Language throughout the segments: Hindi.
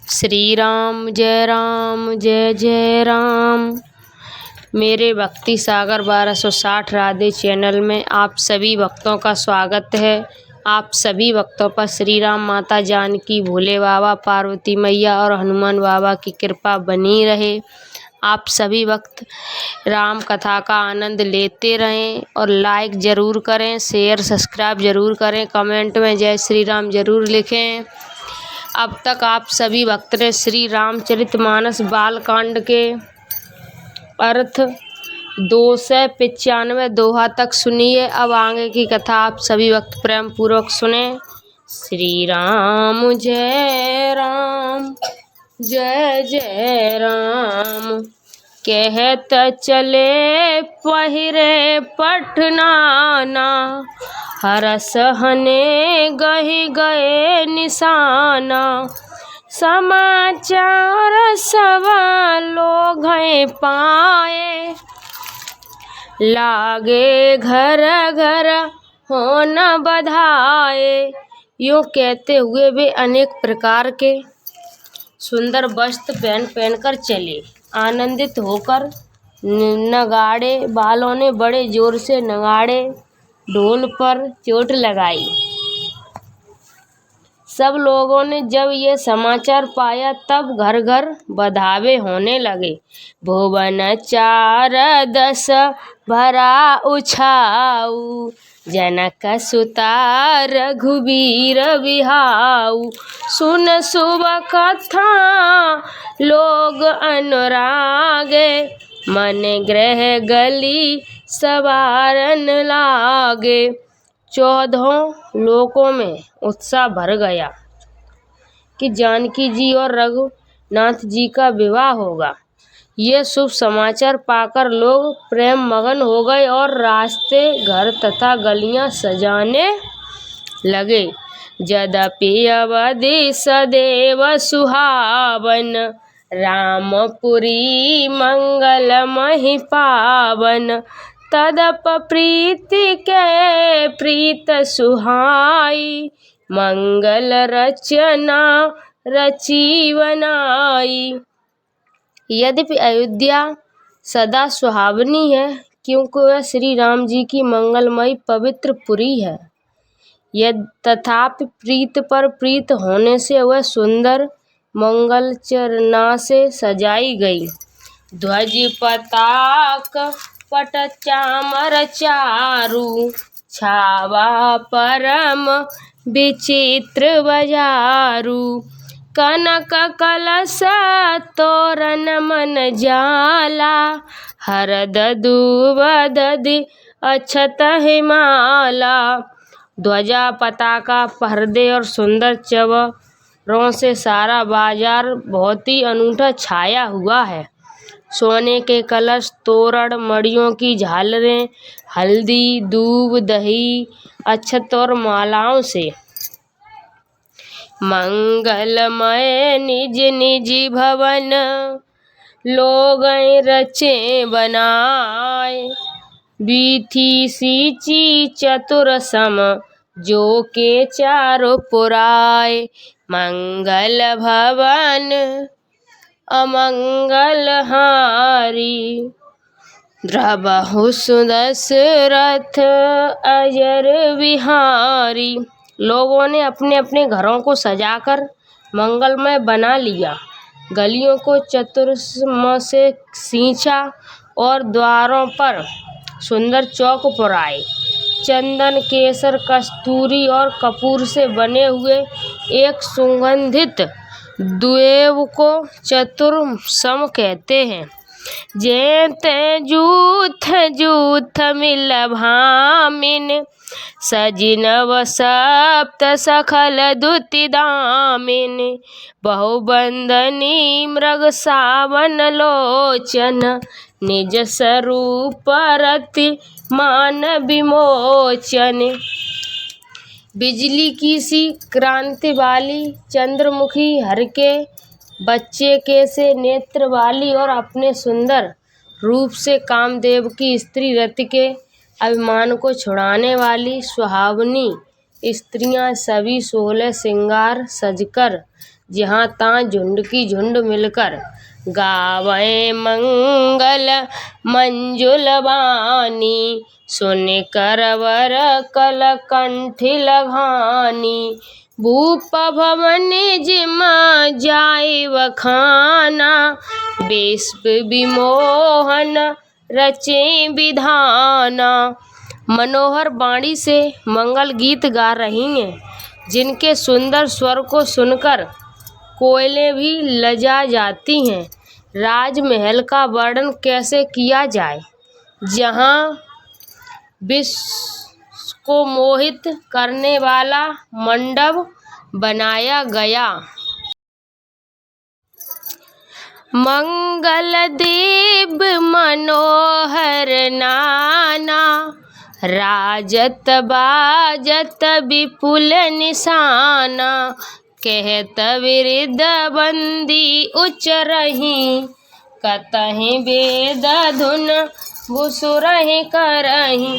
श्री राम जय जय राम। मेरे भक्ति सागर 1260 राधे चैनल में आप सभी भक्तों का स्वागत है। आप सभी भक्तों पर श्री राम, माता जानकी, भोले बाबा, पार्वती मैया और हनुमान बाबा की कृपा बनी रहे। आप सभी भक्त राम कथा का आनंद लेते रहें और लाइक ज़रूर करें, शेयर सब्सक्राइब ज़रूर करें, कमेंट में जय श्री राम ज़रूर लिखें। अब तक आप सभी भक्त ने श्री रामचरितमानस बालकांड के अर्थ 295 दोहा तक सुनिए। अब आगे की कथा आप सभी भक्त प्रेम पूर्वक सुने। श्री राम जय जय राम। कहत चले पहिरे पटनाना, हरस हने गहि गए निशाना। समाचार सब लोग पाए, लागे घर घर हो न बधाए। यूँ कहते हुए वे अनेक प्रकार के सुंदर वस्त्र पहन कर चले। आनंदित होकर नगाड़े वालों ने बड़े जोर से नगाड़े ढोल पर चोट लगाई। सब लोगों ने जब ये समाचार पाया तब घर घर बधावे होने लगे। भुवन 4 भरा उछाऊ, जनक सुता रघुबीर बिहाऊ। सुन शुभ कथा लोग अनुरागे, मन ग्रह गली सवारन लागे। 14 लोकों में उत्साह भर गया कि जानकी जी और रघुनाथ जी का विवाह होगा। ये शुभ समाचार पाकर लोग प्रेम मगन हो गए और रास्ते, घर तथा गलियां सजाने लगे। यद्यपि अवधि सदैव सुहावन, रामपुरी मंगलमहि पावन। तदप प्रीति के प्रीत सुहाई, मंगल रचना रची बनाई। यद्यपि अयोध्या सदा सुहावनी है, क्योंकि वह श्री राम जी की मंगलमयी पवित्र पुरी है। तथापि प्रीत पर प्रीत होने से वह सुंदर मंगल चरना से सजाई गई। ध्वज पताक पट चामर चारु, छावा परम विचित्र बजारू। कनक कलश तोरण मन जाला, हरद दूब दधि अक्षत हिमाला। ध्वजा पताका पर्दे और सुंदर चवरों से सारा बाजार बहुत ही अनूठा छाया हुआ है। सोने के कलश, तोरण, मड़ियों की झालरें, हल्दी, दूब, दही, अक्षत और मालाओं से मंगलमय निज निज भवन लोग रचे बनाए। बीथी सींची चतुर सम, जो के चारों पुराए। मंगल भवन अमंगल हारी, द्रबहु सुदशरथ अजर बिहारी। लोगों ने अपने अपने घरों को सजाकर मंगलमय बना लिया, गलियों को चतुर्सम से सींचा और द्वारों पर सुंदर चौक पुराए। चंदन, केसर, कस्तूरी और कपूर से बने हुए एक सुगंधित द्वेव को चतुर्सम कहते हैं। जेते जूथ जूथ मिल भामिन, सजिनव सप्त सखल दुति दामिन। बहुबंदनी मृग सावन लोचन, निज स्वरूप रति मान विमोचन। बिजली की सी क्रांति वाली, चंद्रमुखी हर के बच्चे के से नेत्र वाली और अपने सुंदर रूप से कामदेव की स्त्री रति के अभिमान को छुड़ाने वाली सुहावनी स्त्रियां सभी 16 श्रृंगार सजकर जहाँ ताँ झुंड की झुंड मिलकर गावे मंगल मंजुल बानी, सुन कर वर कल कंठी लघानी। भूप भवन जिमा जाय वखाना, विश्व विमोहन रचे विधाना। मनोहर वाणी से मंगल गीत गा रही हैं, जिनके सुंदर स्वर को सुनकर कोयलें भी लजा जाती हैं। राजमहल का वर्णन कैसे किया जाए, जहाँ विश्व को मोहित करने वाला मंडप बनाया गया। मंगल देव मनोहर नाना, राजत बाजत विपुल निशाना। कहत विरिध बंदी उच्च रही, कतहि वेद धुन भुसुरहि करही।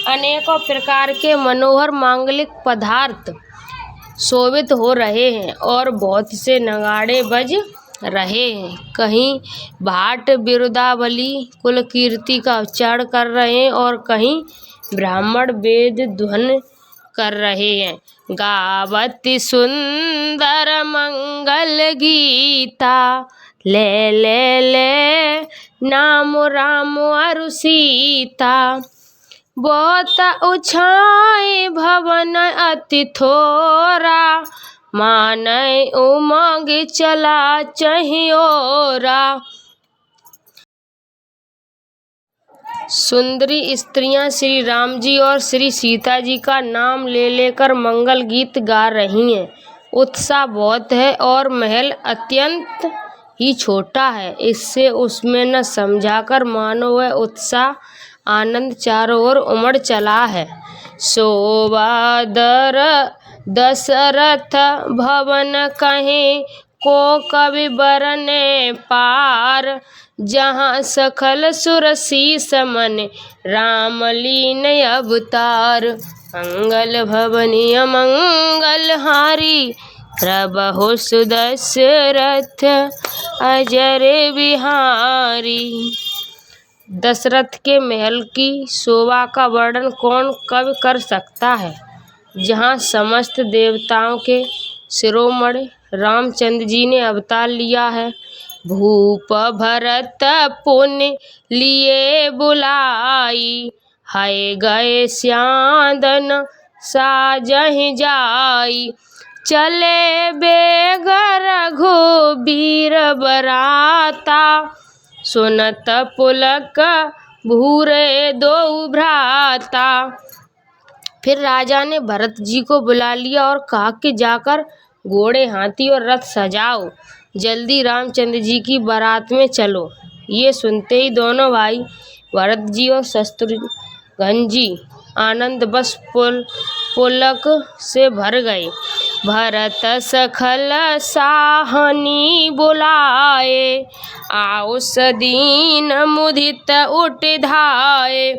अनेकों प्रकार के मनोहर मांगलिक पदार्थ शोभित हो रहे हैं और बहुत से नगाड़े बज रहे हैं। कहीं भाट बिरुदावली कुल कीर्ति का उच्चारण कर रहे हैं और कहीं ब्राह्मण वेद ध्वन कर रहे हैं। गावति सुंदर मंगल गीता, ले ले ले नाम राम अरु सीता। बहुत उछाए भवन अति थोरा, मानय उमंग चला चहियोरा। सुंदरी स्त्रियां श्री राम जी और श्री सीता जी का नाम ले लेकर मंगल गीत गा रही हैं। उत्साह बहुत है और महल अत्यंत ही छोटा है, इससे उसमें न समझाकर मानो वह उत्साह आनंद चारों ओर उमड़ चला है। शोभादर दशरथ भवन कहें को कवि बरने पार, जहाँ सकल सुर शीस मन राम लीन अवतार। मंगल भवनी मंगल हारी, प्रभु सुदशरथ अजर बिहारी। दशरथ के महल की शोभा का वर्णन कौन कवि कर सकता है, जहाँ समस्त देवताओं के शिरोमणि रामचंद्र जी ने अवतार लिया है। भूप भरत पुण्य लिए बुलाई, हाय गए स्यांदन साजहि जाई। चले बेग रघुबीर बराता, सुनत पुलक भूरे दो भ्राता। फिर राजा ने भरत जी को बुला लिया और कहा कि जाकर घोड़े हाथी और रथ सजाओ, जल्दी रामचंद्र जी की बारात में चलो। ये सुनते ही दोनों भाई भरत जी और शत्रुघ्न जी आनंद बस पुलक से भर गए। भरत सखल साहनी बुलाए, आउस दीन मुदित उठ धाये।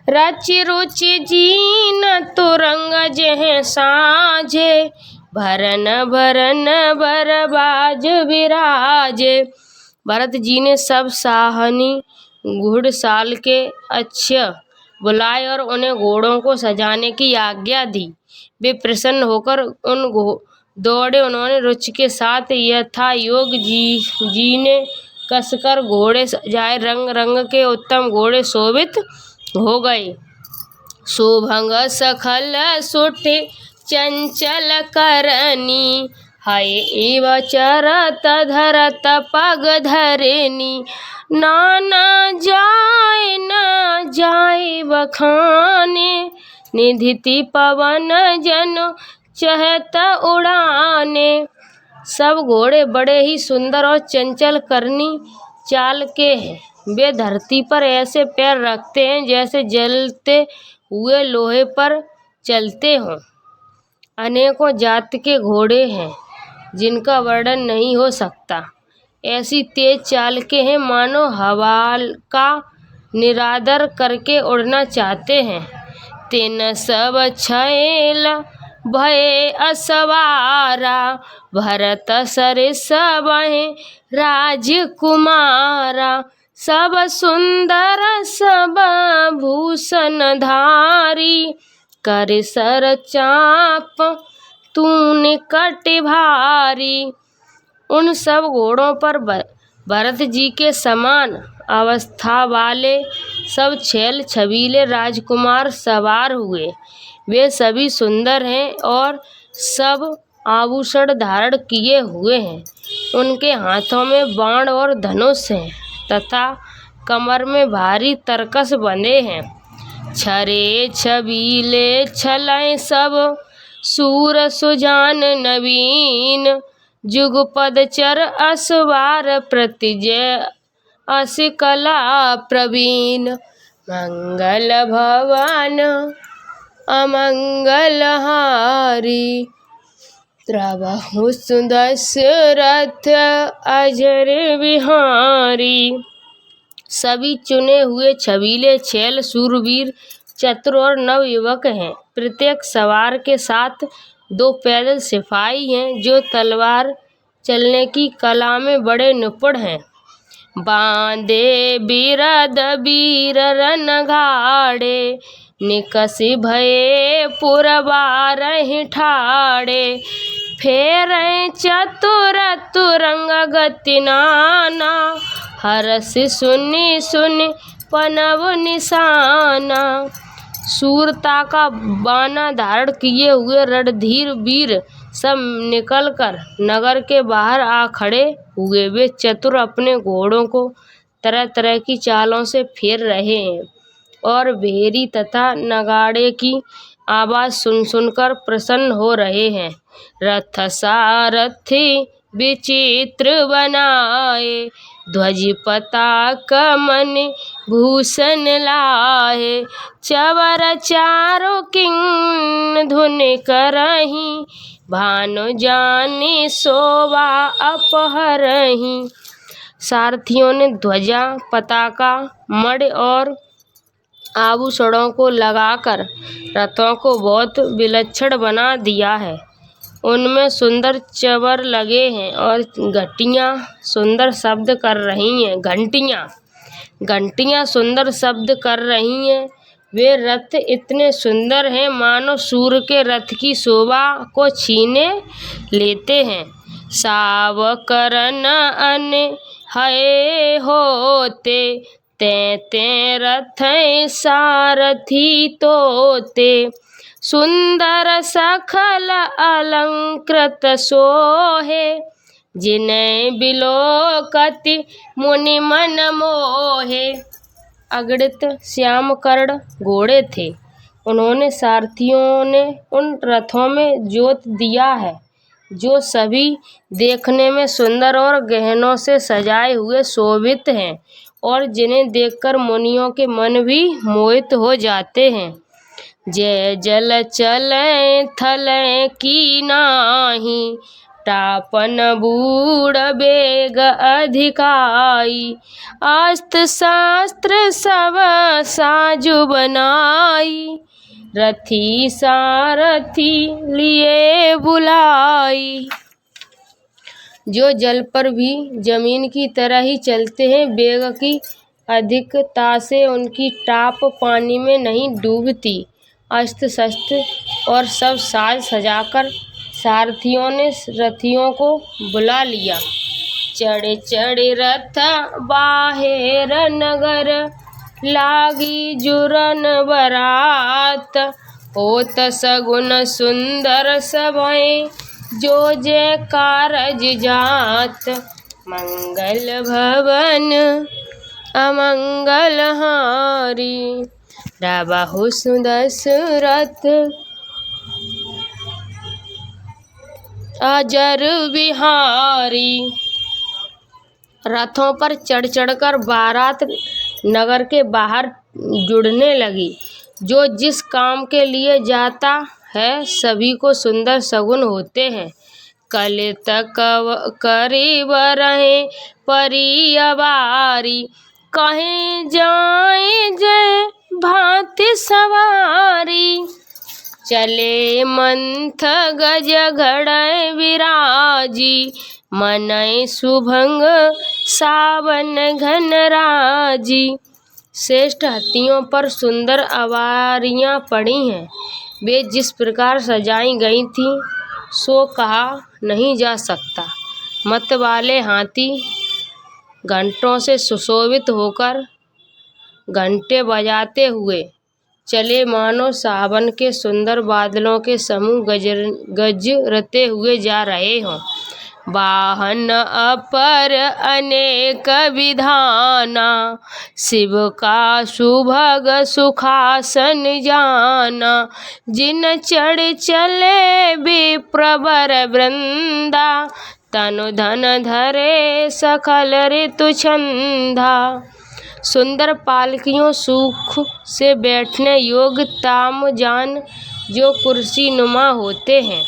रचि रुचि जीन तुरंग जेह साझे, भरन भरन बरबाज विराजे। भरत जी ने सब साहनी घुड़साल के अच्छे बुलाए और उन्हें घोड़ों को सजाने की आज्ञा दी। वे प्रसन्न होकर उन दौड़े। उन्होंने रुचि के साथ यथा योग जी ने कसकर घोड़े सजाए। रंग रंग के उत्तम घोड़े शोभित हो गए। शोभंग सखल सुठ चंचल करनी, हाय एव चरत धरत पग धरनी। नाना जाए न जाए बखाने, निधिति पवन जन चहत उड़ाने। सब घोड़े बड़े ही सुंदर और चंचल करनी चाल के हैं। वे धरती पर ऐसे पैर रखते हैं जैसे जलते हुए लोहे पर चलते हों। अनेकों जात के घोड़े हैं जिनका वर्णन नहीं हो सकता। ऐसी तेज चाल के हैं मानो हवा का निरादर करके उड़ना चाहते हैं। तिन सब छैल भये असवारा, भरत सरिस बहे राजकुमारा। सब सुंदर सब भूषण धारी, कर सर चाप तू निकट भारी। उन सब घोड़ों पर भरत जी के समान अवस्था वाले सब छैल छबीले राजकुमार सवार हुए। वे सभी सुंदर हैं और सब आभूषण धारण किए हुए हैं। उनके हाथों में बाण और धनुष हैं तथा कमर में भारी तरकस बंधे हैं। छरे छबीले छलय सब सूर सुजान नवीन, जुगपद चर असवार प्रतिजय अस कला प्रवीण। मंगल भवन अमंगल हारी, प्रभु दशरथ अजर बिहारी। सभी चुने हुए छबीले छैल शूरवीर चतुर और नव युवक हैं। प्रत्येक सवार के साथ 2 पैदल सिपाही हैं जो तलवार चलने की कला में बड़े निपुण हैं। बांधे बिरद वीर रनघाड़े, निकषि भये पुरवारहि ठाड़े। फेरै चतुर तुरंग गति नाना, हरषि सुनि सुनि पनव निशाना। शूरता का बाना धारण किए हुए रणधीर वीर सब निकलकर नगर के बाहर आ खड़े हुए। वे चतुर अपने घोड़ों को तरह तरह की चालों से फेर रहे हैं और भेरी तथा नगाड़े की आवाज सुन सुनकर प्रसन्न हो रहे हैं। रथ सारथी विचित्र बनाए, ध्वज पताका मणि भूषण लाए। चवर चारों किंग धुन करहीं, भानु जानी शोभा अपहरहीं। सारथियों ने ध्वजा पताका मणि और आभूषणों को लगाकर रथों को बहुत विलक्षण बना दिया है। उनमें सुंदर चवर लगे हैं और घंटियां सुंदर शब्द कर रही हैं। घंटियां सुंदर शब्द कर रही हैं। वे रथ इतने सुंदर हैं मानो सूर्य के रथ की शोभा को छीने लेते हैं। सावकरन अन हये होते, ते रथ सारथी तोते। सुंदर सखल अलंकृत सोहे, जिन्हें बिलोकति मुनि मन मोहे। अगणित श्याम कर्ण घोड़े थे। उन्होंने सारथियों ने उन रथों में जोत दिया है जो सभी देखने में सुंदर और गहनों से सजाए हुए शोभित हैं और जिन्हें देखकर मुनियों के मन भी मोहित हो जाते हैं। जय जल चले थले की नाही, टापन बूढ़ बेग अधिकाई। अस्त्र शास्त्र सब साजु बनाई, रथी सारथी लिए बुलाई। जो जल पर भी जमीन की तरह ही चलते हैं, वेग की अधिकता से उनकी टाप पानी में नहीं डूबती। अस्त्र शस्त्र और सब साज सजाकर सारथियों ने रथियों को बुला लिया। चढ़े चढ़े रथ बाहेर नगर, लागी जुरन बरात। होत सगुन सुंदर सभय, जो जय कारज जात। मंगल भवन अमंगल हारी, राबाहु दशरथ अजर बिहारी। रथों पर चढ़ चढ़कर बारात नगर के बाहर जुड़ने लगी। जो जिस काम के लिए जाता है सभी को सुंदर शगुन होते हैं। कलित करीब रहे परिवारी, कहीं जाए जय भांति सवारी। चले मंथ गज घड़ै विराजी, मनय सुभंग सावन घन राजी। श्रेष्ठ हाथियों पर सुंदर अवारियां पड़ी हैं। वे जिस प्रकार सजाई गई थी सो कहा नहीं जा सकता। मत वाले हाथी घंटों से सुशोभित होकर घंटे बजाते हुए चले, मानो सावन के सुंदर बादलों के समूह गजरते हुए जा रहे हों। वाहन अपर अनेक विधाना, शिव का सुभग सुखासन जाना। जिन चढ़ चले विप्रवर वृंदा, तनु धन धरे सकल ऋतु छंदा। सुंदर पालकियों, सुख से बैठने योग्य तामजान जो कुर्सी नुमा होते हैं,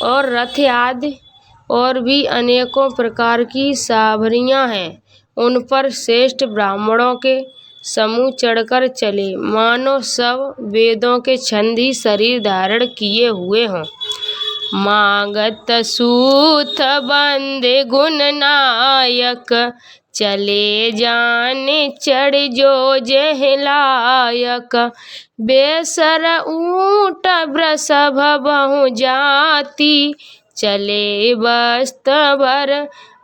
और रथ आदि और भी अनेकों प्रकार की सावरियां हैं, उन पर श्रेष्ठ ब्राह्मणों के समूह चढ़कर चले, मानो सब वेदों के छंद ही शरीर धारण किए हुए हों। मागत सूत बंदे गुण नायक, चले जाने चढ़ जो जहलायक। बेसर ऊंट वृषभ बहु जाति, चले बस्त भर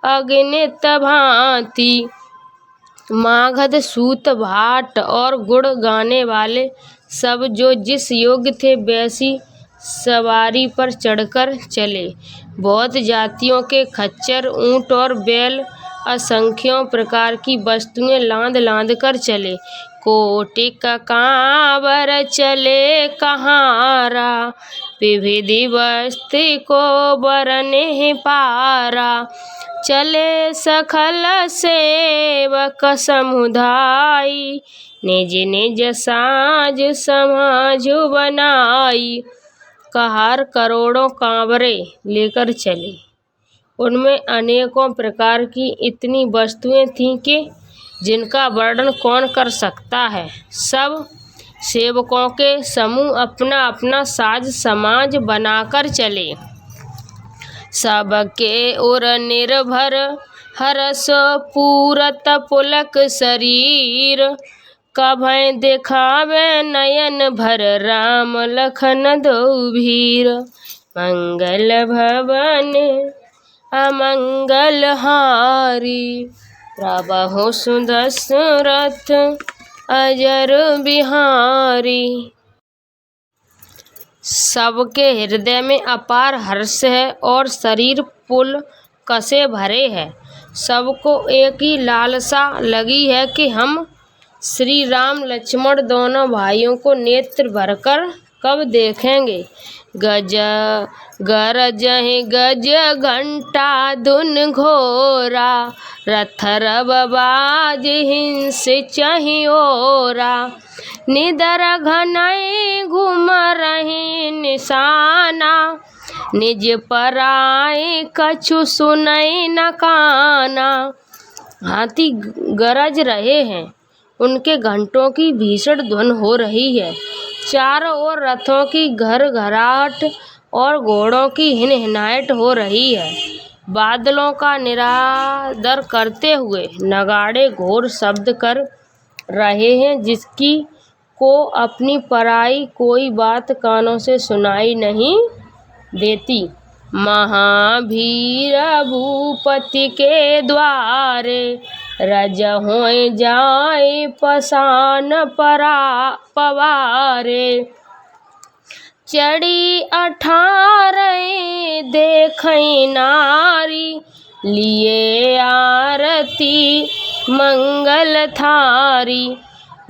अगणित भांति। मागध, सूत, भाट और गुण गाने वाले सब जो जिस योग्य थे वैसी सवारी पर चढ़कर चले। बहुत जातियों के खच्चर, ऊंट और बैल असंख्यों प्रकार की वस्तुएं लांद लांद कर चले। कोटिक कांवर चले कहारा, विविधि वस्तु को बरने पारा। चले सकल सेवक समुदाय, निज निज साज समाजु बनाई। कहार करोड़ों कांवरे लेकर चले। उनमें अनेकों प्रकार की इतनी वस्तुएं थीं कि जिनका वर्णन कौन कर सकता है। सब सेवकों के समूह अपना अपना साज समाज बनाकर चले। सबके उर निर्भर हरस पूरत पुलक शरीर, कभय दिखावे नयन भर राम लखन दो भीर। मंगल भवन अमंगल हारी, प्रभु सुदशरथ अजर बिहारी। सबके हृदय में अपार हर्ष है और शरीर पुल कसे भरे है। सबको एक ही लालसा लगी है कि हम श्री राम लक्ष्मण दोनों भाइयों को नेत्र भरकर कब देखेंगे। गज गरजहि गज घंटा धुन घोरा, रथ रव बाज हिंस चाहिओरा। निदर घनई घूम रही निशाना, निज पराई कछु सुनई न काना। हाथी गरज रहे हैं, उनके घंटों की भीषण धुन हो रही है। चारों ओर रथों की घरघराहट और घोड़ों की हिनहिनाहट हो रही है। बादलों का निरादर करते हुए नगाड़े घोर शब्द कर रहे हैं, जिसकी को अपनी पराई कोई बात कानों से सुनाई नहीं देती। महावीर भूपति के द्वारे, रजहों जाए पसान पवारे। चढ़ी 18 देखई नारी, लिए आरती मंगल थारी।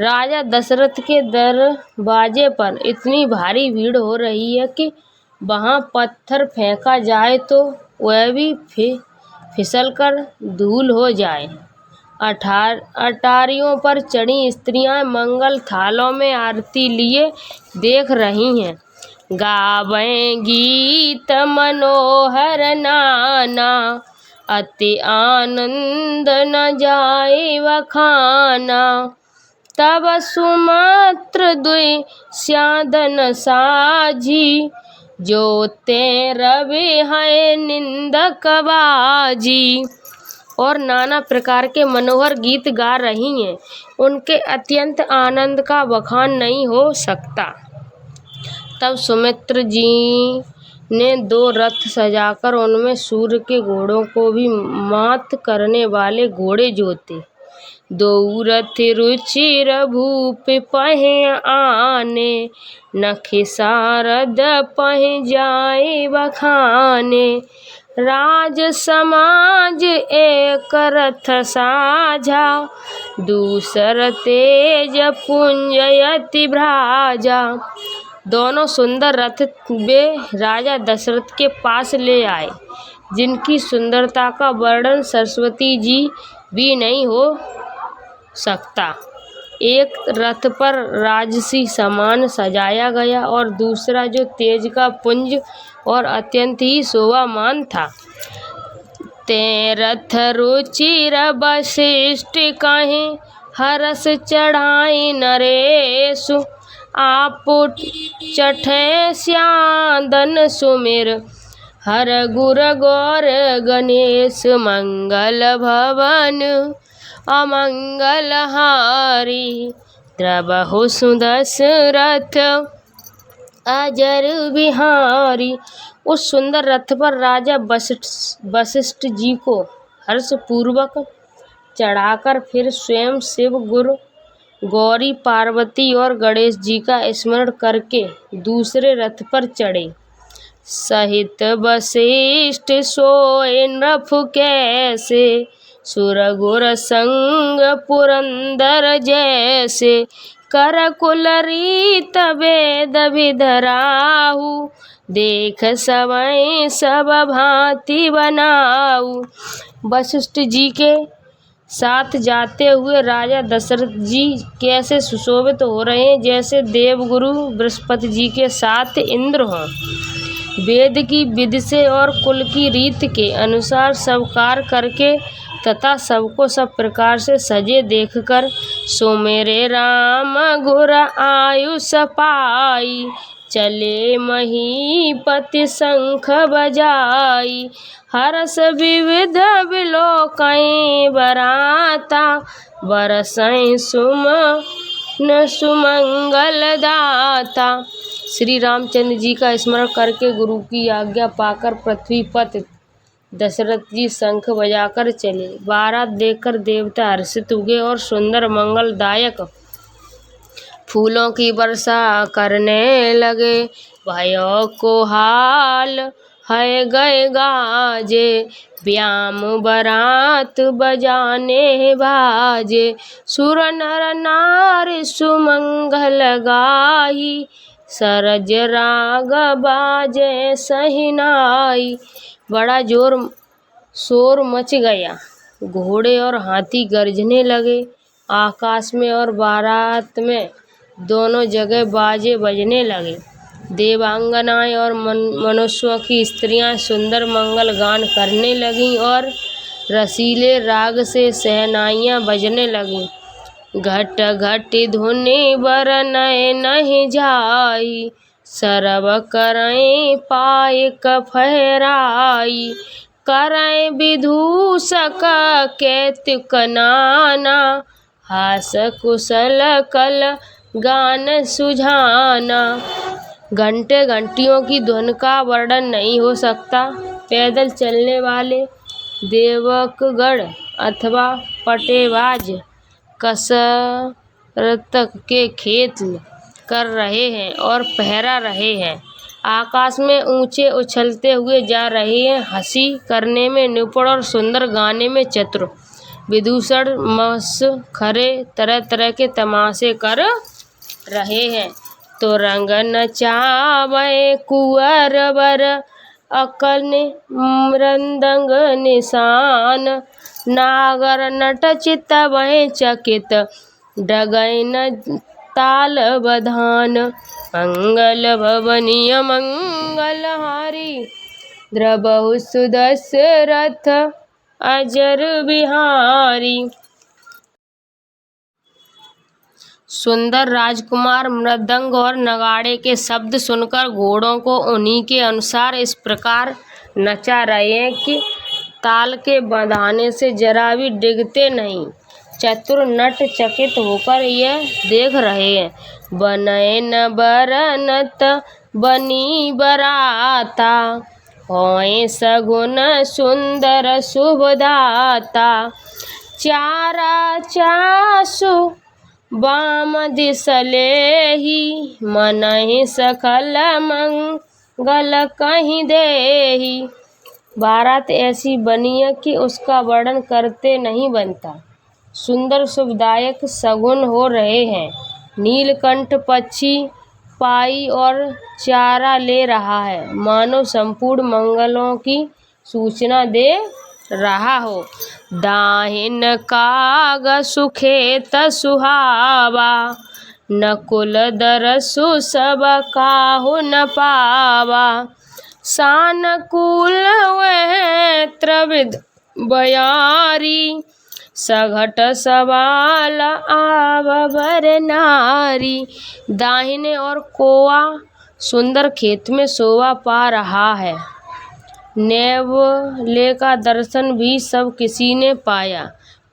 राजा दशरथ के दरवाजे पर इतनी भारी भीड़ हो रही है कि वहां पत्थर फेंका जाए तो वह भी फिसलकर धूल हो जाए। अटारियों पर चढ़ी स्त्रियां मंगल थालों में आरती लिए देख रही हैं। गावें गीत मनोहर नाना, अति आनंद न जाए वखाना। तब सुमंत्र दुई स्यादन साजी, जो ते रवि है निंदक बाजी। और नाना प्रकार के मनोहर गीत गा रही हैं। उनके अत्यंत आनंद का बखान नहीं हो सकता। तब सुमित्र जी ने 2 रथ सजाकर उनमें सूर्य के घोड़ों को भी मात करने वाले घोड़े जोते। 2 रथ रुचिर भूप पहे आने, नखि सारद पहे जाए बखाने। राज समाज एक रथ साझा, दूसर तेज पुंजयति भ्राजा। दोनों सुंदर रथ वे राजा दशरथ के पास ले आए, जिनकी सुंदरता का वर्णन सरस्वती जी भी नहीं हो सकता। एक रथ पर राजसी सामान सजाया गया और दूसरा जो तेज का पुंज और अत्यंत ही शोभामान था। ते रथ रुचिर वशिष्ठ कहे, हरस चढ़ाई नरेशु। आप चठे स्यादन सुमिर, हर गुर गौर गणेश। मंगल भवन अमंगल हारी, द्रबहु सुदशरथ अजर बिहारी। उस सुंदर रथ पर राजा वशिष्ठ जी को हर्षपूर्वक चढ़ाकर फिर स्वयं शिव, गुरु, गौरी, पार्वती और गणेश जी का स्मरण करके दूसरे रथ पर चढ़े। सहित वशिष्ठ सोए नृप कैसे, सुर गुर संग पुरंदर जैसे। कर कुल रीत वेद विधराहु, देख सबई सब भांति बनाऊ। वशिष्ठ जी के साथ जाते हुए राजा दशरथ जी कैसे सुशोभित हो रहे हैं, जैसे देवगुरु बृहस्पति जी के साथ इंद्र हों। वेद की विधि से और कुल की रीत के अनुसार सब कार्य करके तथा सबको सब प्रकार से सजे देखकर, सो मेरे राम गुर आयुष पाई, चले महीपति शंख बजाई। हरस विविध विलोकई बराता, बरसई सुमन सुमंगल दाता। श्री रामचंद्र जी का स्मरण करके गुरु की आज्ञा पाकर पृथ्वीपति दशरथ जी शंख बजाकर चले। बारात देखकर देवता हर्षित हुए और सुंदर मंगलदायक फूलों की वर्षा करने लगे। भयो को हाल है गए गाजे, व्याम बरात बजाने बाजे। सुर नर नारी सुमंगल गाई, सरज राग बाजे सहिनाई। बड़ा जोर शोर मच गया, घोड़े और हाथी गरजने लगे। आकाश में और बारात में दोनों जगह बाजे बजने लगे। देवांगनाएं और मनुष्यों की स्त्रियां सुंदर मंगल गान करने लगीं और रसीले राग से शहनाइयां बजने लगीं। घट घट धुनि बरनय नहीं जाई, सरब करय पायक फहराई। करय विदूषक कैत्युक नाना, हास कुशल कल गान सुझाना। घंटे घंटियों की धुन का वर्णन नहीं हो सकता। पैदल चलने वाले देवकगण अथवा पटेबाज कसरत के खेत कर रहे हैं और पहरा रहे हैं। आकाश में ऊंचे उछलते हुए जा रहे हैं। हंसी करने में निपुण और सुंदर गाने में चतुर विदूषण मस्खरे तरह तरह के तमाशे कर रहे हैं। तो रंग नचावे कुंवर वर, अकल मृदंग निशान। नागर नट चितवै चकित, डगैन ताल बधान। मंगल भवनीय मंगलहारी, द्रबहु सुदशरथ अजर बिहारी। सुंदर राजकुमार मृदंग और नगाड़े के शब्द सुनकर घोड़ों को उन्हीं के अनुसार इस प्रकार नचा रहे हैं कि ताल के बंधाने से जरा भी डिगते नहीं। चतुर नट चकित होकर यह देख रहे हैं। बनयन बरनत बनी बराता, होए सगुन सुंदर शुभदाता। चारा चासु बाम दिसलेहि, मनहि सकल मंगल कहीं देहि। बारात ऐसी बनी है कि उसका वर्णन करते नहीं बनता। सुंदर शुभदायक सगुन हो रहे हैं। नीलकंठ पक्षी पाई और चारा ले रहा है, मानो संपूर्ण मंगलों की सूचना दे रहा हो। दाहिन काग सुखेत सुहावा, नकुल दरसु सब काहु न पावा। सानकुल वह त्रिविध बयारी, सघट सवाल आव बर नारी। दाहिने और कोआ सुंदर खेत में शोभा पा रहा है। नेवले का दर्शन भी सब किसी ने पाया।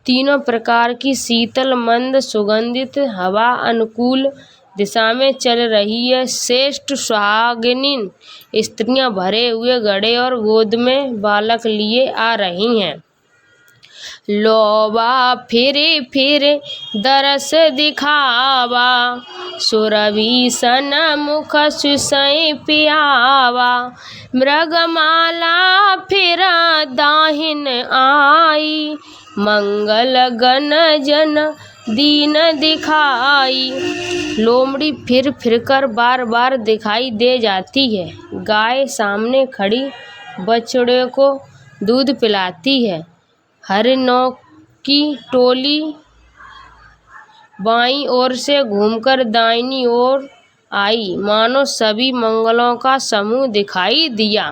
तीनों प्रकार की शीतल मंद सुगंधित हवा अनुकूल दिशा में चल रही है। श्रेष्ठ सुहागिन स्त्रियां भरे हुए घड़े और गोद में बालक लिए आ रही हैं। लोबा फिरे फिरे दरस दिखावा, सुरभि सन मुख सुसई पियावा। मृगमाला फिर दाहिन आई, मंगल गण जन दीन दिखाई। लोमड़ी फिर फिरकर बार बार दिखाई दे जाती है। गाय सामने खड़ी बछड़े को दूध पिलाती है। हरिणों की टोली बाईं ओर से घूमकर दाहिनी ओर आई, मानो सभी मंगलों का समूह दिखाई दिया।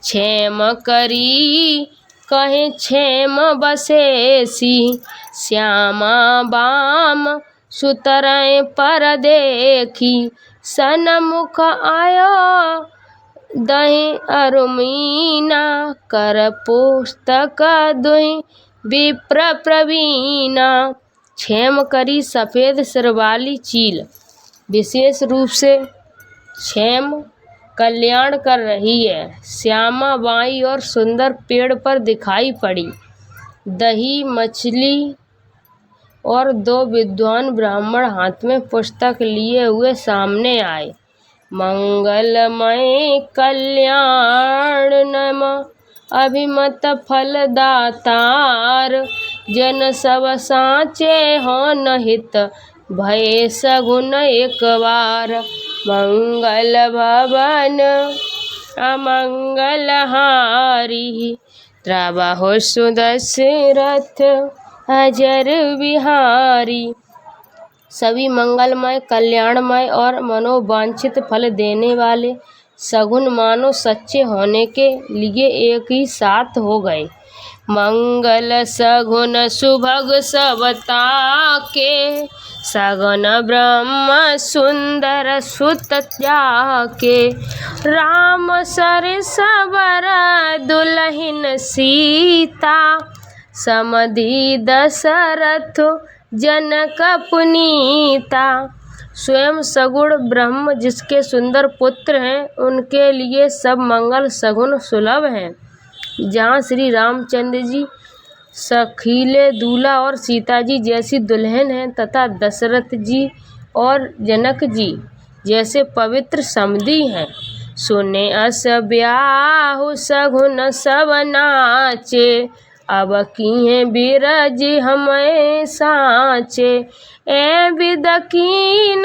क्षेम करी कहे क्षेम बसेसी, श्यामा बाम सुतरें पर देखी। सन्मुख आयो दही अरुमीना, कर पुस्तक दुहि विप्र प्रवीणा। क्षेम करी सफेद सिर वाली चील विशेष रूप से क्षेम कल्याण कर रही है। श्यामा बाई और सुंदर पेड़ पर दिखाई पड़ी। दही मछली और दो विद्वान ब्राह्मण हाथ में पुस्तक लिए हुए सामने आए। मंगलमय कल्याण नम अभिमत फलदातार, जन सब साचे हो नहित भय सगुन एक बार। मंगल भवन अमंगल हारी, त्रबाहो सुदशरथ अजर बिहारी। सभी मंगलमय कल्याणमय और मनोवांछित फल देने वाले सगुन मानो सच्चे होने के लिए एक ही साथ हो गए। मंगल सगुन सुभग सबता के, सगुन ब्रह्म सुंदर सुत त्याके। राम सरिस वर दुलहिन सीता, समधि दशरथ जनक पुनीता। स्वयं सगुण ब्रह्म जिसके सुंदर पुत्र हैं, उनके लिए सब मंगल सगुन सुलभ हैं। जहाँ श्री रामचंद्र जी सखीले दूल्हा और सीता जी जैसी दुल्हन हैं, तथा दशरथ जी और जनक जी जैसे पवित्र समधी हैं। सुने अस ब्याहु सगुन सब नाचे, अब किए बिरज हमें साचे। ए विद कीन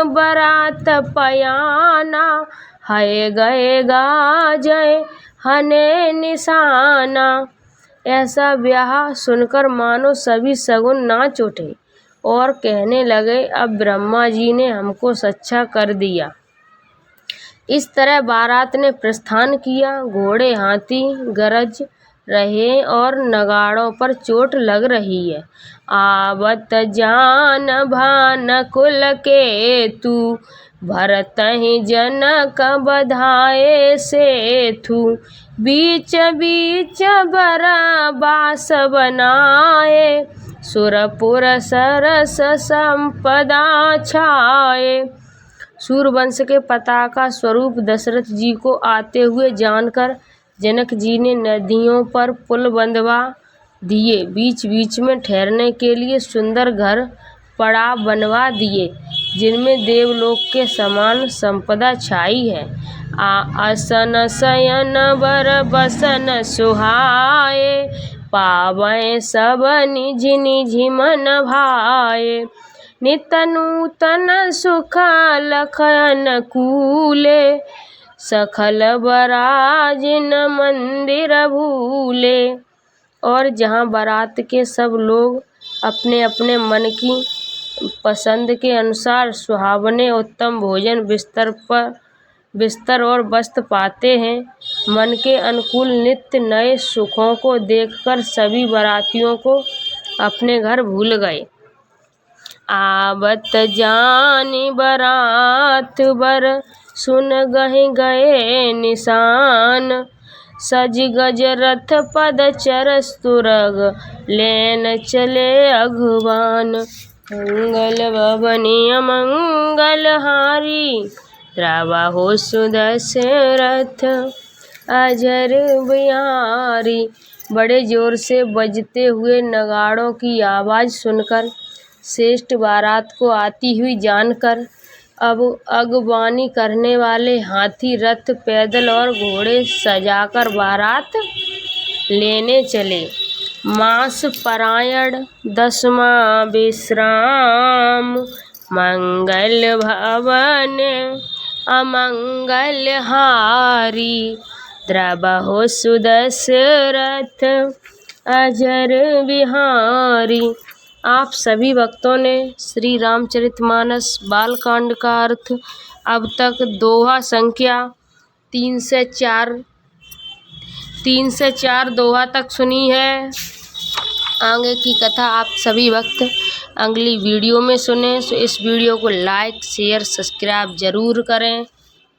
बरात पयाना, है गए गाजय हने निशाना। ऐसा ब्याह सुनकर मानो सभी सगुन नाच उठे और कहने लगे, अब ब्रह्मा जी ने हमको सच्चा कर दिया। इस तरह बारात ने प्रस्थान किया। घोड़े हाथी गरज रहे और नगाड़ों पर चोट लग रही है। आवत जान भान कुल के तू, भरतहि जनक बधाए सेथु। बीच बीच बरबास बनाए, सुरपुर सरस संपदा छाए। सूरवंश के पताका स्वरूप दशरथ जी को आते हुए जानकर जनक जी ने नदियों पर पुल बंधवा दिए, बीच बीच में ठहरने के लिए सुंदर घर पड़ाव बनवा दिए, जिनमें देवलोक के समान संपदा छाई है। आसन शयन बर बसन सुहाए, पावै सब निज निज मन भाए। नित नूतन सुख लखन कूले, सखल बराजिन मंदिर भूले। और जहाँ बारात के सब लोग अपने अपने मन की पसंद के अनुसार सुहावने उत्तम भोजन बिस्तर और वस्त्र पाते हैं, मन के अनुकूल नित्य नए सुखों को देखकर सभी बारातियों को अपने घर भूल गए। आवत जानी बरात बर, सुन गहि गए निशान। सज गज रथ पद चरस तुरग, लेन चले अघवान। मंगल भवनी अमंगल हारी, द्रावहु सुदशरथ अजर बिहारी। बड़े जोर से बजते हुए नगाड़ों की आवाज़ सुनकर श्रेष्ठ बारात को आती हुई जानकर अब अगवानी करने वाले हाथी, रथ, पैदल और घोड़े सजाकर बारात लेने चले। मास परायण दसवां विश्राम, मंगल भवन अमंगल हारी। द्रावहु सुदशरथ अजर बिहारी। आप सभी भक्तों ने श्री रामचरितमानस बालकांड का अर्थ अब तक दोहा संख्या 3 से 4 दोहा तक सुनी है। आगे की कथा आप सभी भक्त अगली वीडियो में सुने। तो इस वीडियो को लाइक शेयर सब्सक्राइब ज़रूर करें,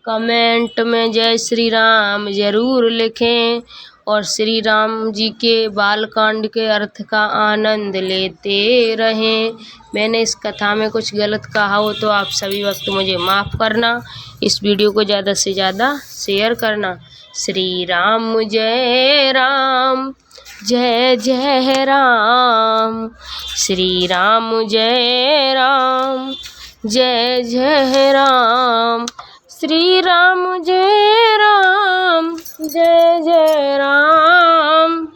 कमेंट में जय श्री राम ज़रूर लिखें और श्री राम जी के बालकांड के अर्थ का आनंद लेते रहें। मैंने इस कथा में कुछ गलत कहा हो तो आप सभी वक्त मुझे माफ़ करना। इस वीडियो को ज़्यादा से ज़्यादा शेयर करना। श्री राम जय राम जय जय राम, श्री राम जय राम जय जय राम, श्री राम जय राम जय जय राम।